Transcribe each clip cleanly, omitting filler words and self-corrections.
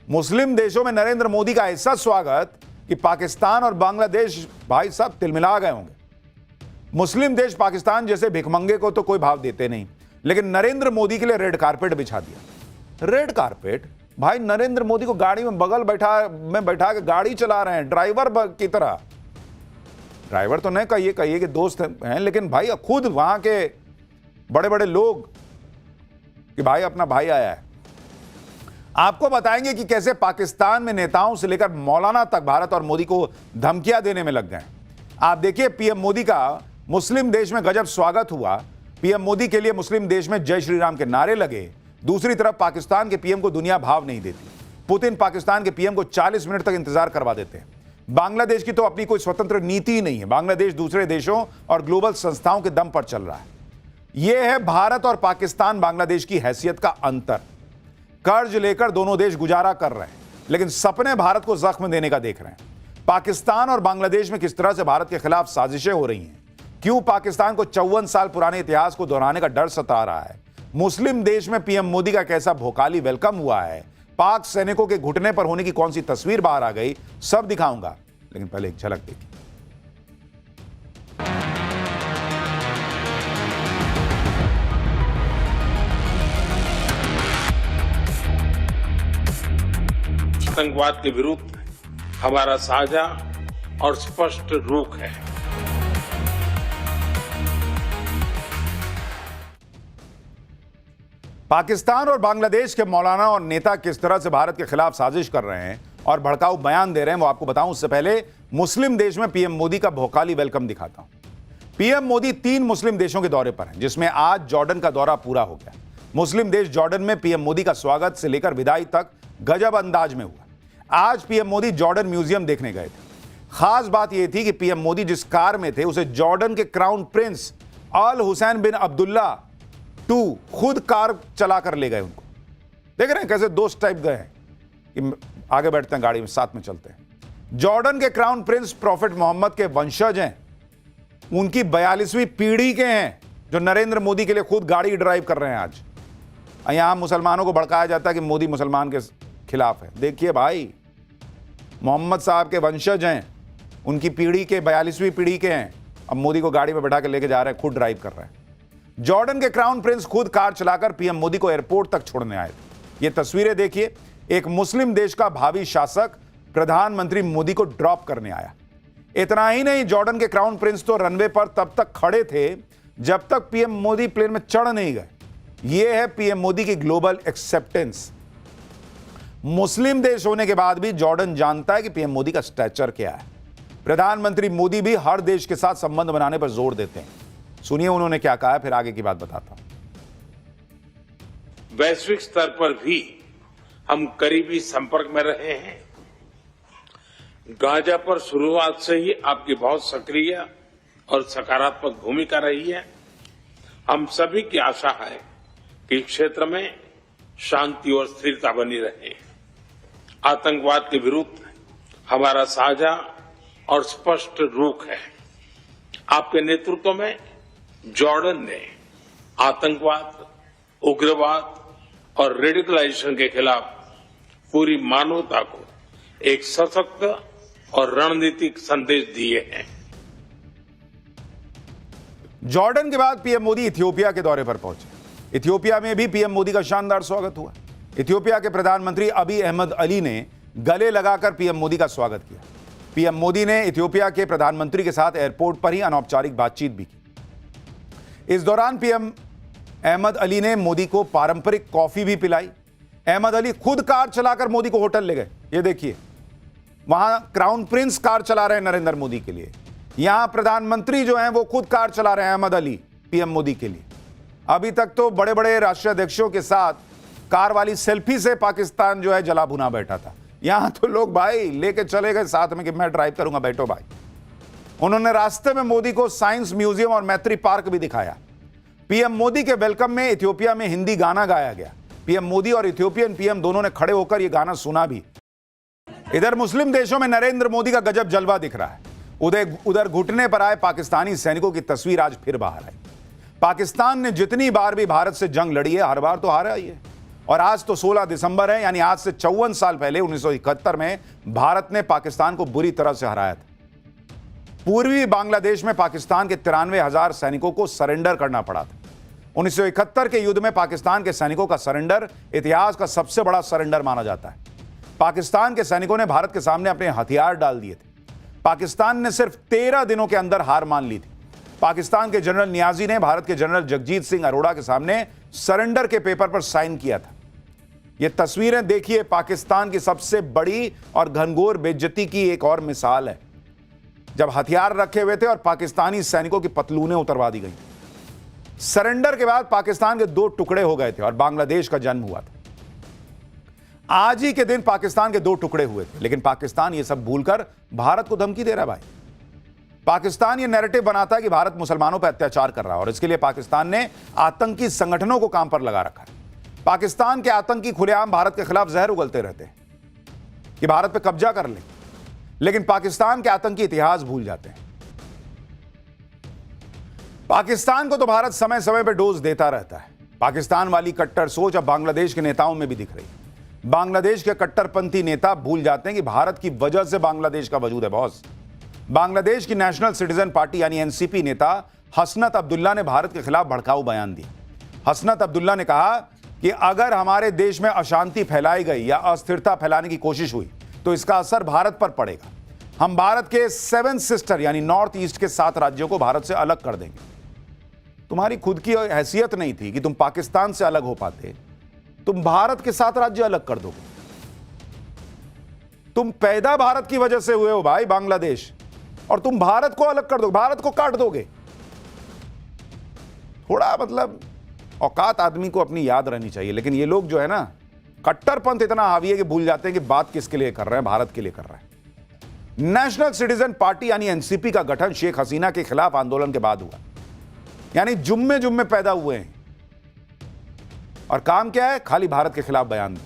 मुस्लिम देशों में नरेंद्र मोदी का ऐसा स्वागत कि पाकिस्तान और बांग्लादेश भाई साहब तिलमिला गए होंगे। मुस्लिम देश पाकिस्तान जैसे भिखमंगे को तो कोई भाव देते नहीं, लेकिन नरेंद्र मोदी के लिए रेड कारपेट बिछा दिया। रेड कारपेट भाई, नरेंद्र मोदी को गाड़ी में बगल बैठा के गाड़ी चला रहे हैं ड्राइवर की तरह। ड्राइवर तो नहीं कहिए कि दोस्त हैं, लेकिन भाई खुद वहां के बड़े बड़े लोग कि भाई अपना भाई आया है। आपको बताएंगे कि कैसे पाकिस्तान में नेताओं से लेकर मौलाना तक भारत और मोदी को धमकियां देने में लग गए। आप देखिए, पीएम मोदी का मुस्लिम देश में गजब स्वागत हुआ। पीएम मोदी के लिए मुस्लिम देश में जय श्री राम के नारे लगे। दूसरी तरफ पाकिस्तान के पीएम को दुनिया भाव नहीं देती। पुतिन पाकिस्तान के पीएम को 40 मिनट तक इंतजार करवा देते हैं। बांग्लादेश की तो अपनी कोई स्वतंत्र नीति ही नहीं है। बांग्लादेश दूसरे देशों और ग्लोबल संस्थाओं के दम पर चल रहा है। यह है भारत और पाकिस्तान बांग्लादेश की हैसियत का अंतर। कर्ज लेकर दोनों देश गुजारा कर रहे हैं, लेकिन सपने भारत को जख्म देने का देख रहे हैं। पाकिस्तान और बांग्लादेश में किस तरह से भारत के खिलाफ साजिशें हो रही हैं, क्यों पाकिस्तान को 54 साल पुराने इतिहास को दोहराने का डर सता रहा है, मुस्लिम देश में पीएम मोदी का कैसा भोकाली वेलकम हुआ है, पाक सैनिकों के घुटने पर होने की कौन सी तस्वीर बाहर आ गई, सब दिखाऊंगा। लेकिन पहले एक झलक देखिए। आतंकवाद के विरुद्ध हमारा साझा और स्पष्ट रुख है। पाकिस्तान और बांग्लादेश के मौलाना और नेता किस तरह से भारत के खिलाफ साजिश कर रहे हैं और भड़काऊ बयान दे रहे हैं, वो आपको बताऊं। उससे पहले मुस्लिम देश में पीएम मोदी का भौकाली वेलकम दिखाता हूं। पीएम मोदी 3 मुस्लिम देशों के दौरे पर हैं, जिसमें आज जॉर्डन का दौरा पूरा हो गया। मुस्लिम देश जॉर्डन में पीएम मोदी का स्वागत से लेकर विदाई तक गजब अंदाज में हुआ। आज पीएम मोदी जॉर्डन म्यूजियम देखने गए थे। खास बात यह थी कि पीएम मोदी जिस कार में थे उसे जॉर्डन के क्राउन प्रिंस अल हुसैन बिन अब्दुल्ला II खुद कार चलाकर ले गए उनको। देख रहे हैं कैसे दोस्त टाइप गए हैं कि आगे बैठते हैं गाड़ी में, साथ में चलते हैं। जॉर्डन के क्राउन प्रिंस प्रॉफिट मोहम्मद के वंशज हैं। उनकी 42वीं पीढ़ी के हैं, जो नरेंद्र मोदी के लिए खुद गाड़ी ड्राइव कर रहे हैं। आज यहां मुसलमानों को भड़काया जाता है कि मोदी मुसलमान के खिलाफ है। देखिए भाई, मोहम्मद साहब के वंशज हैं, उनकी पीढ़ी के 42वीं पीढ़ी के हैं। अब मोदी को गाड़ी में बैठा के लेके जा रहे हैं, खुद ड्राइव कर रहे हैं। जॉर्डन के क्राउन प्रिंस खुद कार चलाकर पीएम मोदी को एयरपोर्ट तक छोड़ने आए थे। ये तस्वीरें देखिए, एक मुस्लिम देश का भावी शासक प्रधानमंत्री मोदी को ड्रॉप करने आया। इतना ही नहीं, जॉर्डन के क्राउन प्रिंस तो रनवे पर तब तक खड़े थे जब तक पीएम मोदी प्लेन में चढ़ नहीं गए। यह है पीएम मोदी की ग्लोबल एक्सेप्टेंस। मुस्लिम देश होने के बाद भी जॉर्डन जानता है कि पीएम मोदी का स्टैचर क्या है। प्रधानमंत्री मोदी भी हर देश के साथ संबंध बनाने पर जोर देते हैं। सुनिए उन्होंने क्या कहा है, फिर आगे की बात बताता हूं। वैश्विक स्तर पर भी हम करीबी संपर्क में रहे हैं। गाजा पर शुरुआत से ही आपकी बहुत सक्रिय और सकारात्मक भूमिका रही है। हम सभी की आशा है कि क्षेत्र में शांति और स्थिरता बनी रहे। आतंकवाद के विरुद्ध हमारा साझा और स्पष्ट रुख है। आपके नेतृत्व में जॉर्डन ने आतंकवाद, उग्रवाद और रेडिकलाइजेशन के खिलाफ पूरी मानवता को एक सशक्त और रणनीतिक संदेश दिए हैं। जॉर्डन के बाद पीएम मोदी इथियोपिया के दौरे पर पहुंचे। इथियोपिया में भी पीएम मोदी का शानदार स्वागत हुआ। इथियोपिया के प्रधानमंत्री अबी अहमद अली ने गले लगाकर पीएम मोदी का स्वागत किया। पीएम मोदी ने इथियोपिया के प्रधानमंत्री के साथ एयरपोर्ट पर ही अनौपचारिक बातचीत भी की। इस दौरान पीएम अहमद अली ने मोदी को पारंपरिक कॉफी भी पिलाई। अहमद अली खुद कार चलाकर मोदी को होटल ले गए। ये देखिए, वहां क्राउन प्रिंस कार चला रहे हैं नरेंद्र मोदी के लिए। यहां प्रधानमंत्री जो हैं वो खुद कार चला रहे हैं अहमद अली पीएम मोदी के लिए। अभी तक तो बड़े बड़े राष्ट्रीय अध्यक्षों के साथ कार वाली सेल्फी से पाकिस्तान जो है जला भुना बैठा था। यहां तो लोग भाई लेके चले गए साथ में कि मैं ड्राइव करूंगा, बैठो भाई। उन्होंने रास्ते में मोदी को साइंस म्यूजियम और मैत्री पार्क भी दिखाया। पीएम मोदी के वेलकम में इथियोपिया में हिंदी गाना गाया गया। पीएम मोदी और इथियोपियन पीएम दोनों ने खड़े होकर यह गाना सुना भी। इधर मुस्लिम देशों में नरेंद्र मोदी का गजब जलवा दिख रहा है। उधर घुटने पर आए पाकिस्तानी सैनिकों की तस्वीर आज फिर बाहर आई। पाकिस्तान ने जितनी बार भी भारत से जंग लड़ी है, हर बार तो हारा ही है। और आज तो 16 दिसंबर है, यानी आज से 54 साल पहले 1971 में भारत ने पाकिस्तान को बुरी तरह से हराया था। पूर्वी बांग्लादेश में पाकिस्तान के 93,000 सैनिकों को सरेंडर करना पड़ा था। 1971 के युद्ध में पाकिस्तान के सैनिकों का सरेंडर इतिहास का सबसे बड़ा सरेंडर माना जाता है। पाकिस्तान के सैनिकों ने भारत के सामने अपने हथियार डाल दिए थे। पाकिस्तान ने सिर्फ 13 दिनों के अंदर हार मान ली थी। पाकिस्तान के जनरल नियाजी ने भारत के जनरल जगजीत सिंह अरोड़ा के सामने सरेंडर के पेपर पर साइन किया था। ये तस्वीरें देखिए, पाकिस्तान की सबसे बड़ी और घनघोर बेइज्जती की एक और मिसाल है, जब हथियार रखे हुए थे और पाकिस्तानी सैनिकों की पतलूनें उतरवा दी गई। सरेंडर के बाद पाकिस्तान के 2 टुकड़े हो गए थे और बांग्लादेश का जन्म हुआ था। आज ही के दिन पाकिस्तान के 2 टुकड़े हुए थे, लेकिन पाकिस्तान ये सब भूलकर भारत को धमकी दे रहा है। भाई, पाकिस्तान ये नैरेटिव बनाता है कि भारत मुसलमानों पर अत्याचार कर रहा है और इसके लिए पाकिस्तान ने आतंकी संगठनों को काम पर लगा रखा है। पाकिस्तान के आतंकी खुलेआम भारत के खिलाफ जहर उगलते रहते हैं कि भारत पे कब्जा कर लें, लेकिन पाकिस्तान के आतंकी इतिहास भूल जाते हैं। पाकिस्तान को तो भारत समय समय पर डोज देता रहता है। पाकिस्तान वाली कट्टर सोच अब बांग्लादेश के नेताओं में भी दिख रही है। बांग्लादेश के कट्टरपंथी नेता भूल जाते हैं कि भारत की वजह से बांग्लादेश का वजूद है बॉस। बांग्लादेश की नेशनल सिटीजन पार्टी यानी एनसीपी नेता हसनत अब्दुल्ला ने भारत के खिलाफ भड़काऊ बयान दिया। हसनत अब्दुल्ला ने कहा कि अगर हमारे देश में अशांति फैलाई गई या अस्थिरता फैलाने की कोशिश हुई तो इसका असर भारत पर पड़ेगा। हम भारत के 7 सिस्टर यानी नॉर्थ ईस्ट के 7 राज्यों को भारत से अलग कर देंगे। तुम्हारी खुद की हैसियत नहीं थी कि तुम पाकिस्तान से अलग हो पाते, तुम भारत के 7 राज्य अलग कर दोगे। तुम पैदा भारत की वजह से हुए हो भाई बांग्लादेश, और तुम भारत को अलग कर दोगे, भारत को काट दोगे। थोड़ा मतलब औकात आदमी को अपनी याद रहनी चाहिए। लेकिन ये लोग जो है ना, कट्टरपंथ इतना हावी है कि भूल जाते हैं कि बात किसके लिए कर रहे हैं, भारत के लिए कर रहे हैं। नेशनल सिटीजन पार्टी यानी एनसीपी का गठन शेख हसीना के खिलाफ आंदोलन के बाद हुआ, यानी जुम्मे जुम्मे पैदा हुए हैं। और काम क्या है? खाली भारत के खिलाफ बयान दो।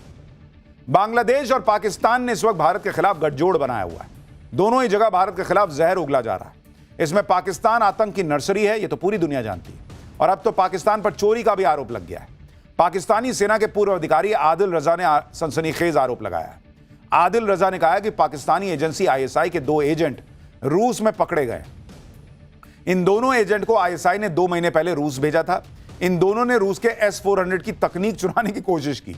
बांग्लादेश और पाकिस्तान ने इस वक्त भारत के खिलाफ गठजोड़ बनाया हुआ है। दोनों ही जगह भारत के खिलाफ जहर उगला जा रहा है। इसमें पाकिस्तान आतंक की नर्सरी है, ये तो पूरी दुनिया जानती है। और अब तो पाकिस्तान पर चोरी का भी आरोप लग गया है। पाकिस्तानी सेना के पूर्व अधिकारी आदिल रजा ने सनसनीखेज आरोप लगाया है। आदिल रजा ने कहा है कि पाकिस्तानी एजेंसी आईएसआई के 2 एजेंट रूस में पकड़े गए। इन दोनों एजेंट को आईएसआई ने 2 महीने पहले रूस भेजा था। इन दोनों ने रूस के S-400 की तकनीक चुराने की कोशिश की।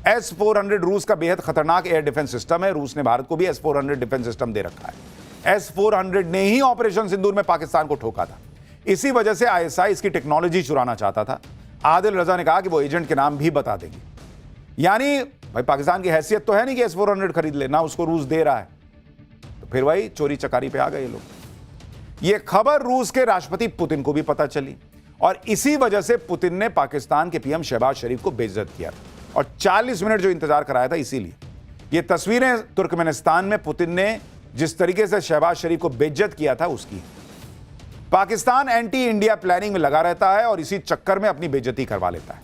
S-400 रूस का बेहद खतरनाक एयर डिफेंस सिस्टम है। रूस ने भारत को भी S-400 डिफेंस सिस्टम दे रखा है। S-400 ने ही ऑपरेशन सिंदूर में पाकिस्तान को ठोका था। इसी वजह से आईएसआई इसकी टेक्नोलॉजी चुराना चाहता था। आदिल रजा ने कहा कि वो एजेंट के नाम भी बता देंगे। यानी भाई पाकिस्तान की हैसियत तो है नहीं कि S-400 खरीद ले, ना उसको रूस दे रहा है, तो फिर वही चोरी चकारी पे आ गए लोग। ये खबर रूस के राष्ट्रपति पुतिन को भी पता चली और इसी वजह से पुतिन ने पाकिस्तान के पीएम शहबाज शरीफ को बेइज्जत किया था और 40 मिनट जो इंतजार कराया था। इसीलिए ये तस्वीरें तुर्कमेनिस्तान में पुतिन ने जिस तरीके से शहबाज शरीफ को बेइज्जत किया था उसकी। पाकिस्तान एंटी इंडिया प्लानिंग में लगा रहता है और इसी चक्कर में अपनी बेइज्जती करवा लेता है।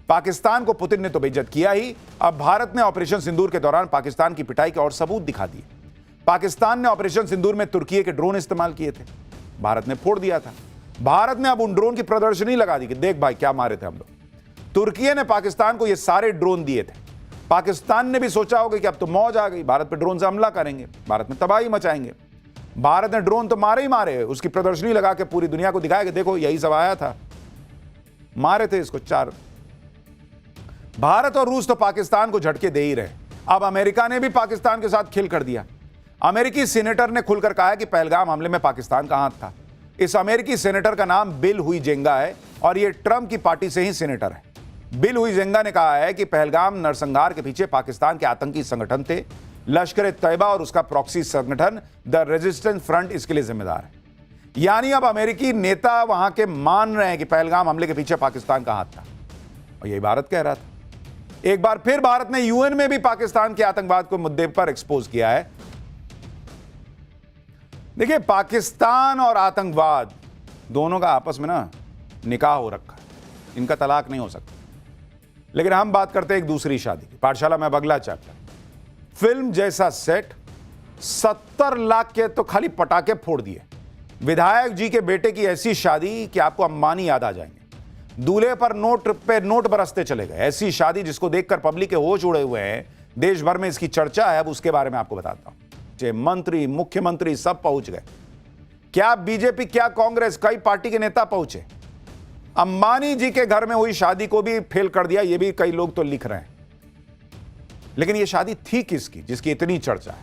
पाकिस्तान को पुतिन ने तो बेइज्जत किया ही, अब भारत ने ऑपरेशन सिंदूर के दौरान पाकिस्तान की पिटाई के और सबूत दिखा दिए। पाकिस्तान ने ऑपरेशन सिंदूर में तुर्की के ड्रोन इस्तेमाल किए थे, भारत ने फोड़ दिया था। भारत ने अब उन ड्रोन की प्रदर्शनी लगा दी कि देख भाई क्या मारे थे हम लोग। तुर्की ने पाकिस्तान को ये सारे ड्रोन दिए थे। पाकिस्तान ने भी सोचा होगा कि अब तो मौज आ गई, भारत पे ड्रोन से हमला करेंगे, भारत में तबाही मचाएंगे। भारत ने ड्रोन तो मारे ही मारे, उसकी प्रदर्शनी लगा के पूरी दुनिया को दिखाया कि देखो यही सब आया था, मारे थे इसको 4। भारत और रूस तो पाकिस्तान को झटके दे ही रहे। अब अमेरिका ने भी पाकिस्तान के साथ खेल कर दिया। अमेरिकी सीनेटर ने खुलकर कहा है कि पहलगाम हमले में पाकिस्तान का हाथ था। इस अमेरिकी सीनेटर का नाम बिल हुईजेंगा है और यह ट्रंप की पार्टी से ही सीनेटर है। बिल हुईजेंगा ने कहा है कि पहलगाम नरसंहार के पीछे पाकिस्तान के आतंकी संगठन थे। लश्कर ए तैयबा और उसका प्रॉक्सी संगठन द रेजिस्टेंस फ्रंट इसके लिए जिम्मेदार है। यानी अब अमेरिकी नेता वहां के मान रहे हैं कि पहलगाम हमले के पीछे पाकिस्तान का हाथ था और यही भारत कह रहा था। एक बार फिर भारत ने यूएन में भी पाकिस्तान के आतंकवाद को मुद्दे पर एक्सपोज किया है। देखिए, पाकिस्तान और आतंकवाद दोनों का आपस में ना निकाह हो रखा है, इनका तलाक नहीं हो सकता। लेकिन हम बात करते हैं एक दूसरी शादी की। पाठशाला में अब अगला चैप्टर, फिल्म जैसा सेट, 70 लाख के तो खाली पटाखे फोड़ दिए। विधायक जी के बेटे की ऐसी शादी कि आपको अंबानी याद आ जाएंगे। दूल्हे पर नोट बरसते चले गए। ऐसी शादी जिसको देखकर पब्लिक के होश उड़े हुए हैं। देश भर में इसकी चर्चा है। अब उसके बारे में आपको बताता हूं। मंत्री, मुख्यमंत्री सब पहुंच गए। क्या बीजेपी, क्या कांग्रेस, कई पार्टी के नेता पहुंचे। अंबानी जी के घर में हुई शादी को भी फेल कर दिया, ये भी कई लोग तो लिख रहे हैं। लेकिन ये शादी थी किसकी जिसकी इतनी चर्चा है?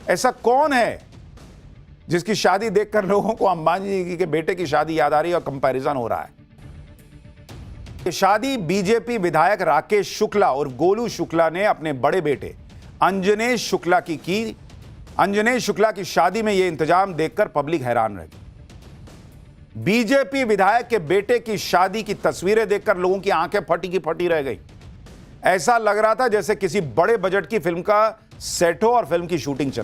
ऐसा कौन है जिसकी शादी देखकर लोगों को अंबानी जी के बेटे की शादी याद आ रही है और कंपैरिजन हो रहा है? ये शादी बीजेपी विधायक राकेश शुक्ला और गोलू शुक्ला ने अपने बड़े बेटे अंजनेश शुक्ला की। अंजनेश शुक्ला की शादी में यह इंतजाम देखकर पब्लिक हैरान रह गई। बीजेपी विधायक के बेटे की शादी की तस्वीरें देखकर लोगों की आंखें फटी की फटी रह गई। ऐसा लग रहा था जैसे किसी बड़े बजट की फिल्म का सेट हो और फिल्म की शूटिंग चल